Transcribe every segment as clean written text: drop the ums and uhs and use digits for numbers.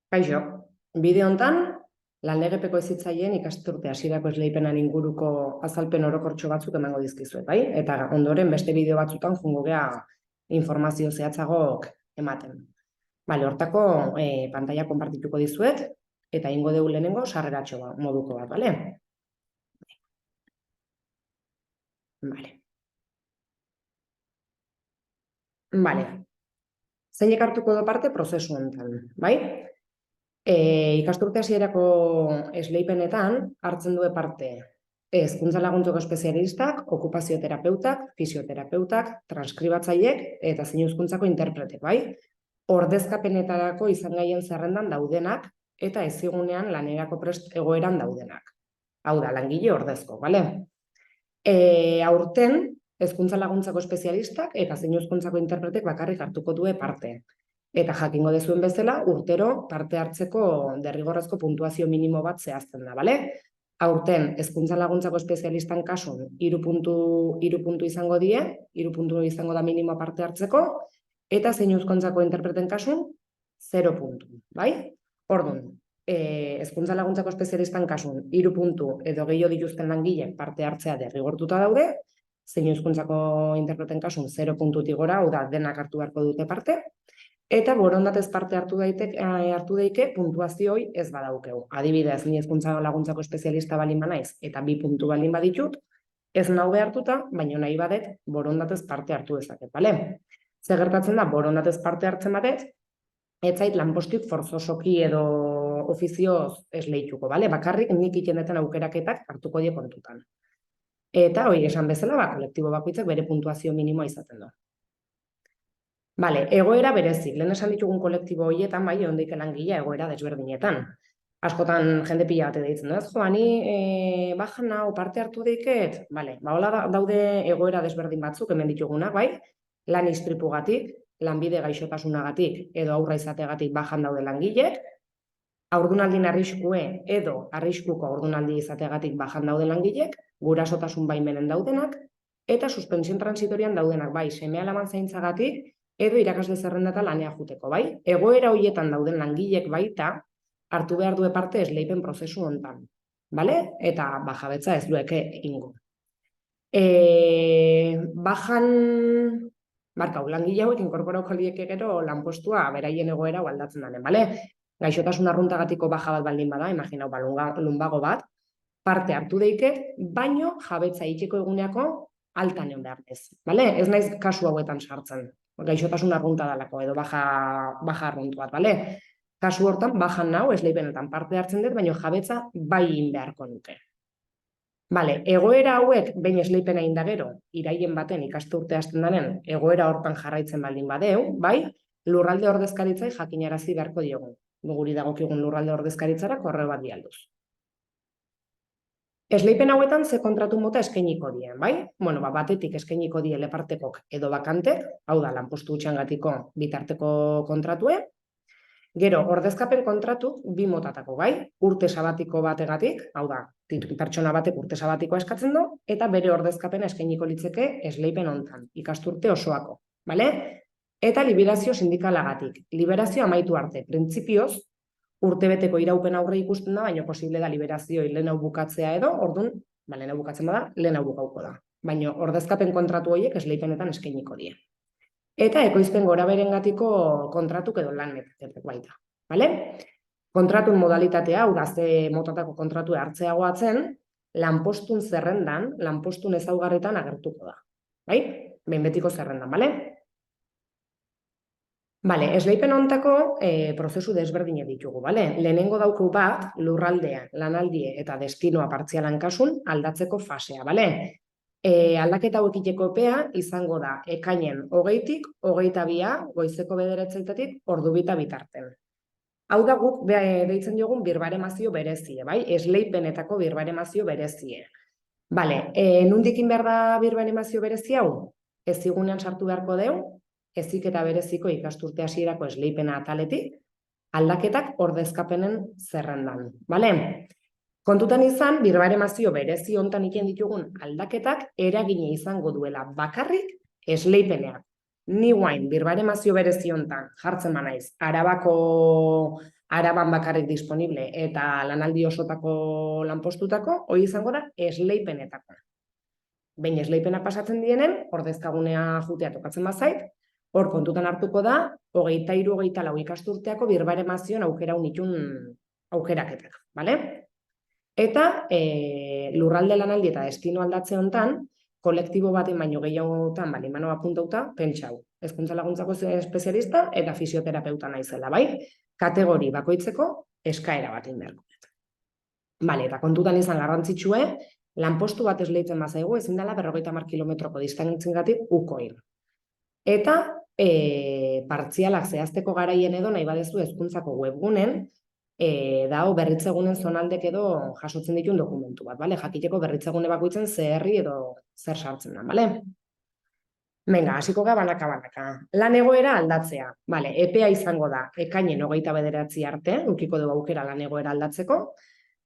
Kaixo, bideo hontan lan-legepeko hezitzaileen ikasturte hasierako esleipenan inguruko azalpen orokortxo batzuk emango dizkizuet, bai? Eta ondoren beste bideo batzutan joango gea informazio zehatzagok ematen. Bale, hortako pantalla konpartituko dizuet eta egingo dugu lehenengo sarreratxo moduko bat, bale? Bale. Bale. Zeinek hartuko du parte prozesu honetan, bai? Ikasturte hasierako esleipenetan hartzen du parte hezkuntza laguntzeko espezialistak, okupazioterapeutak, fisioterapeutak, transkribatzaileek eta zein hizkuntzako interpretek, bai? Ordezkapenetarako izan gaien zerrendan daudenak eta ezigunean lanerako prest egoeran daudenak. Hau da, langile ordezko, bale? Aurten, hezkuntza laguntzako espezialistak eta zein hizkuntzako interpretek bakarrik hartuko du parte. Eta jakingo dezuen bezala, urtero parte hartzeko derrigorrezko puntuazio minimo bat zehazten da, bale? Aurten, hezkuntza laguntzako espezialistan kasun, 3 puntu izango die, 3 puntu izango da minimo parte hartzeko, eta zein hizkuntzako interpreten kasun, 0 puntu, bai? Orduan, hezkuntza laguntzako espezialistan kasun, 3 puntu edo gehiago dituzten langile parte hartzea derrigortuta daude, zein hizkuntzako interpreten kasun 0 puntutik gora, hau da, denak hartu beharko dute parte, eta borondatez parte hartu daike puntuazioi ez badaukeu. Adibidez, ni hezkuntza laguntzako espezialista balin banaiz eta 2 puntu balin baditut, ez nau behartuta, baina nahi badet borondatez parte hartu dezaket, bale? Ze gertatzen da, borondatez parte hartzen badet, ez zait lanpostuik forzosoki edo ofizioz esleituko, bale? Bakarrik nik ikendeten aukeraketak hartuko die kontutan. Eta hori esan bezala, kolektibo bakoitzak bere puntuazio minimoa izaten du. Bale, egoera berezik, lehen esan ditugun kolektibo horietan, bai, ondik langilea egoera desberdinetan. Askotan jende pila bate deitzen, ez? Jo, ani bajan hau parte hartu deiket? Bale, hola daude egoera desberdin batzuk, hemen ditugunak, bai? Lan istripugatik, lanbide gaixotasunagatik edo aurra izateagatik bajan daude langilek, haurdunaldin arriskue edo arriskuko haurdunaldi izateagatik bajan daude langilek, gurasotasun baimenen daudenak, eta suspension transitorian daudenak, bai, seme-alaban zaintzagatik, edo irakasle zerrendata lanea juteko, bai? Egoera horietan dauden langilek baita hartu behar du parte esleipen prozesu hontan, bale? Eta bajabetza ez dueke egingo. Bajan, langile hauek inkorporauko lieke gero lanpostua beraien egoera aldatzen danen, bale? Gaixotasun arruntagatiko baja bat baldin bada, imaginau, lumbago bat, parte hartu deiket, baino jabetza itxeko eguneako altan egon behar ez, bale? Ez naiz kasu hauetan sartzen. Gaixotasun arrunta dalako edo baja arruntu bat, bale? Kasu hortan, bajan nau, esleipenetan parte hartzen dut, baina jabetza bai beharko nuke. Bale, egoera hauek, behin esleipena indagero, iraien baten ikasturte hasten denen, egoera hortan jarraitzen baldin badeu, bai? Lurralde ordezkaritzai jakinarazi beharko diogu. Guri dagokigun lurralde ordezkaritzara korreo bat bialduz. Esleipen hauetan ze kontratu mota eskainiko die, bai? Bueno, batetik eskainiko die lepartekok edo bakantek, hau da, lanpostu utxangatiko bitarteko kontratue. Gero, ordezkapen kontratu 2 motatako, bai? Urte sabatiko bategatik, hau da, pertsona batek urte sabatikoa eskatzen du, eta bere ordezkapen eskainiko litzeke esleipen hontan, ikasturte osoako, bale? Eta liberazio sindikalagatik. Liberazio amaitu arte, printzipioz, urtebeteko iraupen aurre ikusten da, baina posible da liberazio lehen hau bukatzea edo, orduan, lehen hau bukatzen bada, lehen hau bukauko da. Baina ordezkapen kontratu horiek esleipenetan eskainiko die. Eta ekoizpen goraberengatiko kontratuk edo lan metatek baita. Bale? Kontratun modalitatea, hau da ze motatako kontratu hartzeagoatzen, lanpostun zerrendan, lanpostun ezaugarretan agertuko da. Bai? Behin betiko zerrendan, bale? Bale, esleipen hontako prozesu desberdine ditugu, bale? Lehenengo dauku bat, lurraldea, lanaldie eta destinoa partzialan kasun aldatzeko fasea, bale? Aldaketa hauekiteko epea izango da ekainen 20-tik 22 goizeko 9:00 ordu 2 bitarten. Hau da guk deitzen diogun birbaremazio berezie, bai? Esleipenetako birbaremazio berezie. Bale, nundikin behar da birbaremazio berezie hau? Ezigunean sartu beharko deu, ezik eta bereziko ikasturte hasierako esleipena ataletik, aldaketak ordezkapenen zerrendan, bale? Kontutan izan, birbaremazio berezi hontan iken ditugun aldaketak eragine izango duela bakarrik esleipenean. Ni guain, birbaremazio berezi hontan jartzen banaiz, Arabako Araban bakarrik disponible eta lanaldi osotako lanpostutako, hori izango da esleipenetako. Behin esleipena pasatzen dienen, ordezkagunea jutea tokatzen bazait, hor kontutan hartuko da, 23-24 ikasturteako birbaremazioen aukera unitun aukeraketak, bale? Eta lurralde lanaldi eta destino aldatze hontan, kolektibo baten baino gehiagotan, bali, mano apuntauta, pentsau. Hezkuntza laguntzako espezialista eta fisioterapeuta naizela, bai? Kategori bakoitzeko eskaera bat inberko. Bale, eta kontutan izan garrantzitsue, lanpostu bat esleitzen bazaigu, ezin dela 50 kilometroko distantziengatik ukoin. Eta partzialak zehazteko garaien edo nahi badezu hezkuntzako webgunen, dago berritzegunen zonaldek edo jasotzen dituen dokumentu bat, bale? Jakiteko berritzegune bakoitzen ze herri edo zer sartzen da, bale? Venga, hasiko ga banaka. Lan egoera aldatzea. Bale, epea izango da, ekainen 29 arte, ukiko dugu aukera lan egoera aldatzeko,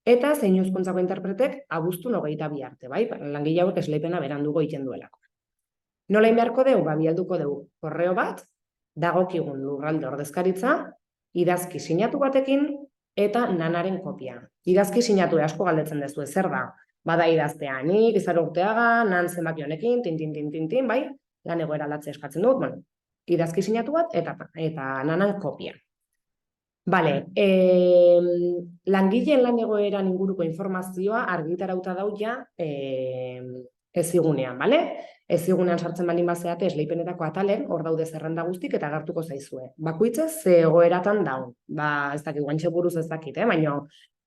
eta zein hezkuntzako interpretek abuztun 22 arte, bai? Langile hauek esleipena berandugo egiten duelako. Nola inbeharko dugu? Bialduko dugu korreo bat, dagokigun lurralde ordezkaritza, idazki sinatu batekin, eta nanaren kopia. Idazki sinatu asko galdetzen dezu, zer da? Bada idaztea, nik, Izaro Urteaga, nan zenbaki honekin, tin, bai? Lan egoera aldatzea eskatzen dut, bueno, idazki sinatu bat, eta nanan kopia. Bale, langileen lan egoeran inguruko informazioa argitarauta dauja ezigunean, bale? Ezigunean sartzen baldin bazeate esleipenetako atalen, hor daude zerrenda guztik eta agertuko zaizue. Bakoitza ze egoeratan daun. Ba, ez dakit, guantxe buruz ez dakit, baina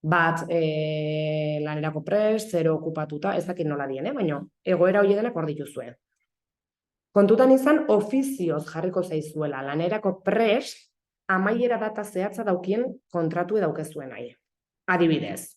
bat lanerako prest, 0 okupatuta, ez dakit nola dien, baina egoera hori denak hor dituzue. Kontutan izan, ofizioz jarriko zaizuela lanerako prest, amaiera data zehatza daukien kontratu edaukezuen nahi. Adibidez,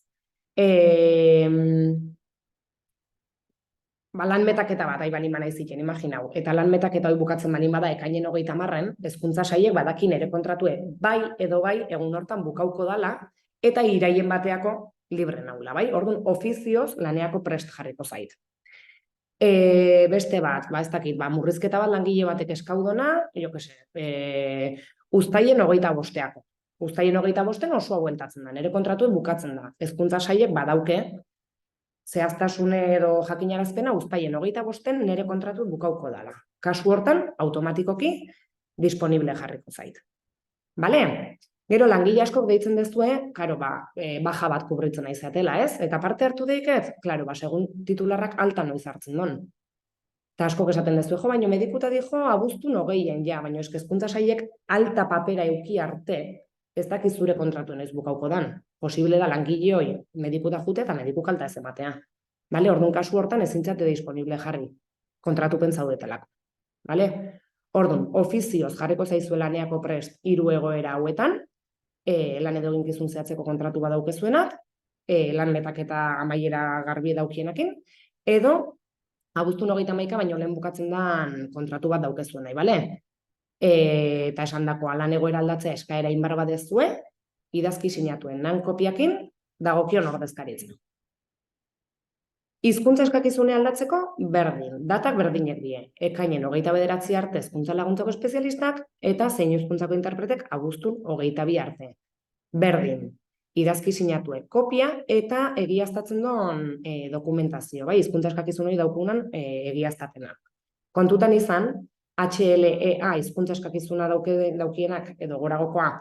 lan metaketa bat ahi balin bana iziken, imaginau, eta lan metaketa hori bukatzen balin bada ekainen 30, hezkuntza sailek badakin ere kontratue bai edo bai egun hortan bukauko dala, eta iraien bateako libre naula, bai? Orduan, ofizioz laneako prest jarriko zait. Beste bat, ez dakit, murrizketa bat langile batek eskaudona, uztaien 25. Uztaien 25 osoa bueltatzen da, nire kontratuen bukatzen da. Hezkuntza sailek badauke, zehaztasune edo jakinarazpena uztaien 25 nire kontratu bukauko dala. Kasu hortan, automatikoki disponible jarriko zait. Bale? Gero langile askok deitzen dezue, baja bat kubritzen nahi zatela, ez? Eta parte hartu deiket, segun titularrak alta noiz hartzen don. Eta askok esaten dezue, baina medikuta dijo abuztun 20, baina hezkuntza sailek alta papera euki arte, ez dakiz zure kontratu noiz bukauko dan. Posible da langile hoi medikuta jute eta medikuk alta ez ematea. Bale, orduan kasu hortan ezintzate disponible jarri. Kontratupen zaudetelako. Bale? Orduan, ofizioz jarriko zaizuela laneako prest 3 egoera hauetan, lan edo eginkizun zehatzeko kontratu badaukezuenak, lan metaketa amaiera garbi daukienakin, edo abuztun 31 baino lehen bukatzen dan kontratu bat daukezuen nahi, bale? Eta esandakoa lan egoera aldatzea eskaera inbar badezue, idazki sinatuen nan kopiakin dagokion ordezkaritzen. Hizkuntza eskakizune aldatzeko berdin, datak berdinek die. Ekainen 29 arte hezkuntza laguntzako espezialistak eta zein hizkuntzako interpretek abuztun 22 arte. Berdin, idazki sinatue kopia eta egiaztatzen duen dokumentazio, bai, hizkuntza eskakizunei daukunan egiaztapena. Kontutan izan, HLEA hizkuntza eskakizuna daukienak edo goragokoa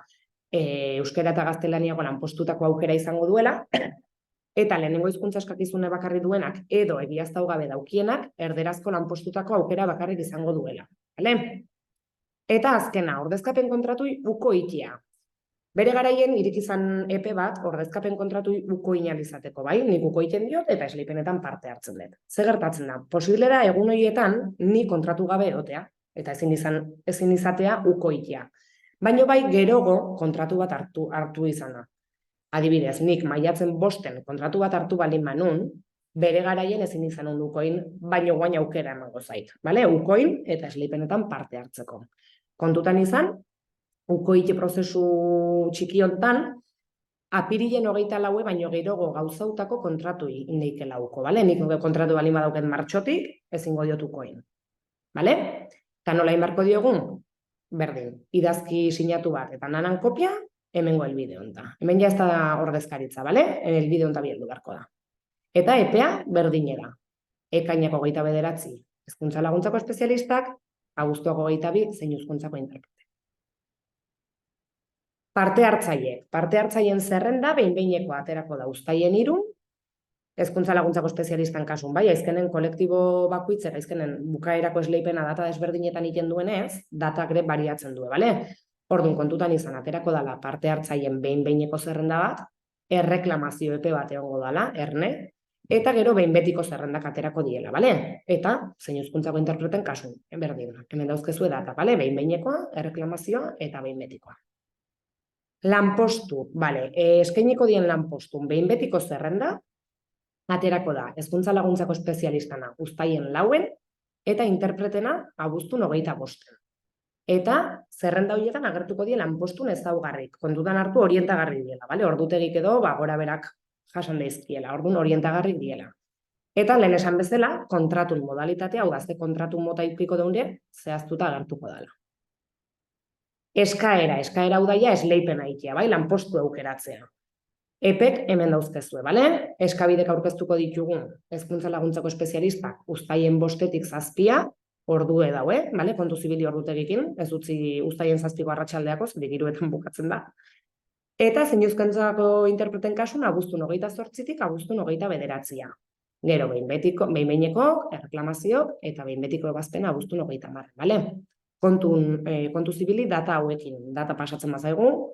euskara eta gaztelaniago lanpostutako aukera izango duela, eta lehenengo hizkuntza eskakizune bakarri duenak edo egiaztau gabe daukienak erderazko lanpostutako aukera bakarrik izango duela. Eta azkena, ordezkapen kontratu uko itia. Bere garaien irik izan epe bat ordezkapen kontratu uko inalizateko, bai? Nik uko iten diot eta esleipenetan parte hartzen dut. Ze gertatzen da? Posible da egun horietan ni kontratu gabe egotea eta ezin izatea uko itia. Baina bai gerogo kontratu bat hartu izana. Adibidez, nik maiatzen 5 kontratu bat hartu balin manun, bere garaien ezin izan ukoin, baino guain aukera emango zait. Ukoin eta esleipenetan parte hartzeko. Kontutan izan, ukoite prozesu txiki hontan, apirilen 24 baino gerogo gauzautako kontratu indeikela uko. Nik kontratu balin badauket martxotik, ezingo diot ukoin. Eta nola inbarko diogun? Berdin, idazki sinatu bat eta nanan kopia, hemengo helbide honta. Hemen ja ez da ordezkaritza, bale? Helbide honta bieldu beharko da. Eta epea berdinera. Ekaineko 29 hezkuntza laguntzako espezialistak, abuztuako 22 zein hezkuntzako interprete. Parte hartzaileen zerrenda behin-behineko aterako da uztaien 3, hezkuntza laguntzako espezialistan kasun, bai, aizkenen kolektibo bakoitzek, aizkenen bukaerako esleipena data desberdinetan egiten duenez, datak ere bariatzen du, bale? Orduan kontutan izan aterako dela parte hartzaileen behin-behineko zerrenda bat, erreklamazio epe bat egongo dela, erne, eta gero behin betiko zerrendak aterako diela, bale? Eta zein hezkuntzako interpreten kasun, berdin, hemen dauzkezue data, bale? Behin-behinekoa, erreklamazioa eta behin betikoa. Lanpostu, bale, eskainiko dien lanpostun behin betiko zerrenda, aterako da, hezkuntza laguntzako espezialistana uztaien 4 eta interpretena abuztun 25. Eta zerrenda horietan agertuko die lanpostun ezaugarrik, kontutan hartu orientagarri diela, bale? Ordutegik edo gora berak jasan daizkiela, orduan orientagarrik diela. Eta lehen esan bezala, kontratun modalitatea, hau da, ze kontratun mota ipiko daune, zehaztuta agertuko dela. Eskaera hau daia esleipena ikia, bai? Lanpostu aukeratzea. Epek hemen dauzkezue, bale? Eskabidek aurkeztuko ditugun hezkuntza laguntzako espezialistak uztaien 5 7 ordue daue, bale? Kontu zibili ordutegikin, ez utzi uztaien 7 arratsaldeako, zeri 3etan bukatzen da. Eta zein hezkuntzako interpreten kasun abuztun 28tik abuztun 29. Gero behin-behineko erreklamazio eta behin betiko ebazpena abuztun 30, bale? Kontu zibili data hauekin, data pasatzen bazaigu,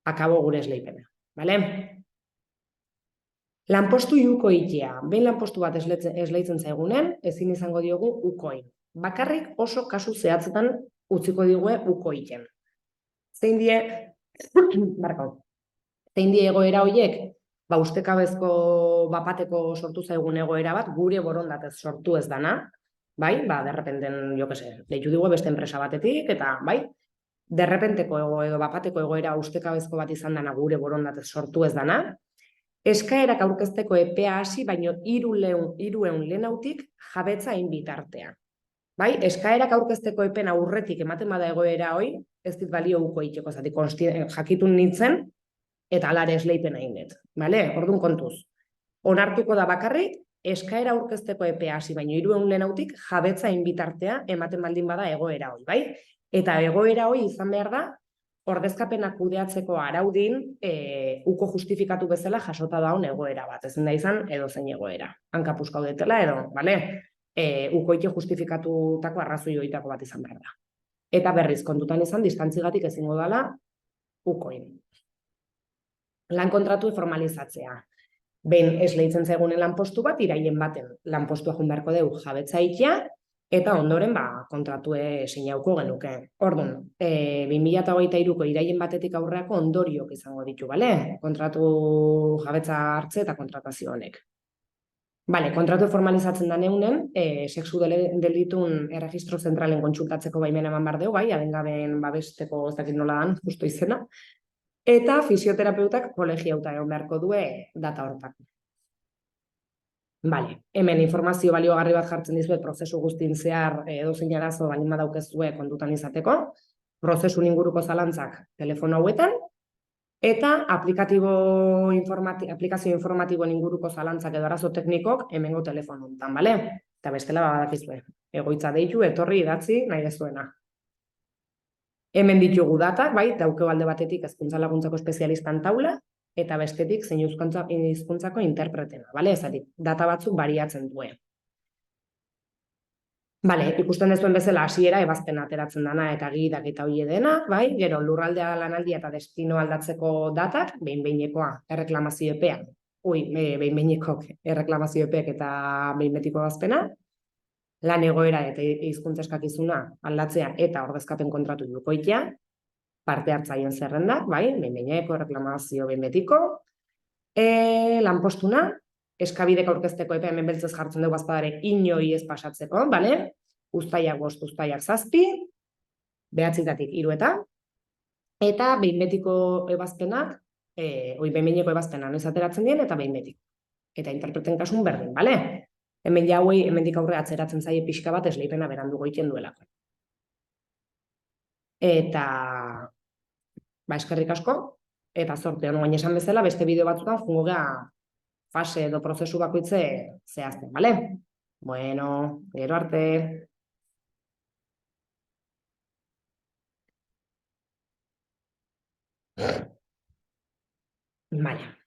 akabo gure esleipena. Bale? Lanpostu ukoitea. Behin lanpostu bat esleitzen zaigunen, ezin izango diogu ukoin. Bakarrik oso kasu zehatzetan utziko digue ukoiten. Zein die egoera horiek, ustekabezko bapateko sortu zaigun egoera bat, gure borondatez sortu ez dana, bai? Derrepenten, deitu digue beste enpresa batetik, eta bai? Derrepenteko edo bapateko egoera ustekabezko bat izan dana gure borondatez sortu ez dana, eskaerak aurkezteko epea hasi, baino 300 lehenautik jabetza hain bitartean. Bai, eskaerak aurkezteko epen aurretik ematen bada egoera hoi, ez dit balio ukoiteko, zati jakitun nintzen, eta alare esleipen hainet. Bale, orduan kontuz. Onartuko da bakarrik, eskaera aurkezteko epea hasi, baino 300 lehenautik jabetza hain bitartea ematen baldin bada egoera hoi, bai? Eta egoera hoi izan behar da, ordezkapenak kudeatzeko araudin uko justifikatu bezala jasota daun egoera bat. Ezin da izan edo zein egoera. Hankapuska udetela edo, bale? Ukoite justifikatutako arrazoi hoitako bat izan behar da. Eta berriz, kontutan izan, distantzigatik ezingo dela ukoin. Lan kontratu formalizatzea. Behin esleitzen zaigunen lanpostu bat, iraien baten lanpostua joan beharko dugu jabetza ikia, eta ondoren kontratue sinauko genuke. Orduan, 2023ko iraien batetik aurreako ondoriok izango ditu, bale? Kontratu jabetza hartze eta kontratazio honek. Bale, kontratu formalizatzen da neunen, sexu delitun erregistro zentralen kontsultatzeko baimena eman behar dugu, bai, adingabeen babesteko ez dakit nola dan, justo izena, eta fisioterapeutak kolegiauta egon beharko due data hortako. Bale, hemen informazio baliogarri bat jartzen dizuet prozesu guztin zehar edozein arazo baldin badaukezue kontutan izateko, prozesu inguruko zalantzak telefono hauetan, eta aplikazio informatiboen inguruko zalantzak edo arazo teknikok hemengo telefono honetan, bale? Eta bestela badakizue, egoitza deitu, etorri, idatzi, nahi dezuena. Hemen ditugu datak, bai, daukeu alde batetik hezkuntza laguntzako espezialistan taula, eta bestetik zein hizkuntzako interpretena, bale? Ezatik, data batzuk bariatzen duen. Bale, ikusten dezuen bezala hasiera ebazpena ateratzen dana eta gidak eta hoie dena, bai? Gero lurraldea lanaldia eta destino aldatzeko datak, behin-behinekoa erreklamazio epean, behin-behinekok erreklamazio epeak eta behin-betiko ebazpena, lan egoera eta hizkuntza eskakizuna aldatzea eta ordezkapen kontratu ukoitea, parte hartzaien zerrenda, bai, behin-behineko erreklamazio behin-betiko, lanpostuna, eskabidek aurkezteko epe hemen beltzez jartzen dugu bazpadare inoi ez pasatzeko, bale? Uztaiak 5, uztaiak 7, 9-tatik 3 eta behin-betiko ebazpenak, behin-behineko ebazpena noiz ateratzen dien eta behin-betiko. Eta interpreten kasun berdin, bale? Hemen jauei, hemendik aurre atzeratzen zaie pixka bat esleipena berandu goiten duelako. Eta, eskerrik asko, Eta zortean guain esan bezala, beste bideo batzutan jungo gea fase edo prozesu bakoitze zehazten, bale? Bueno, gero arte. Vale.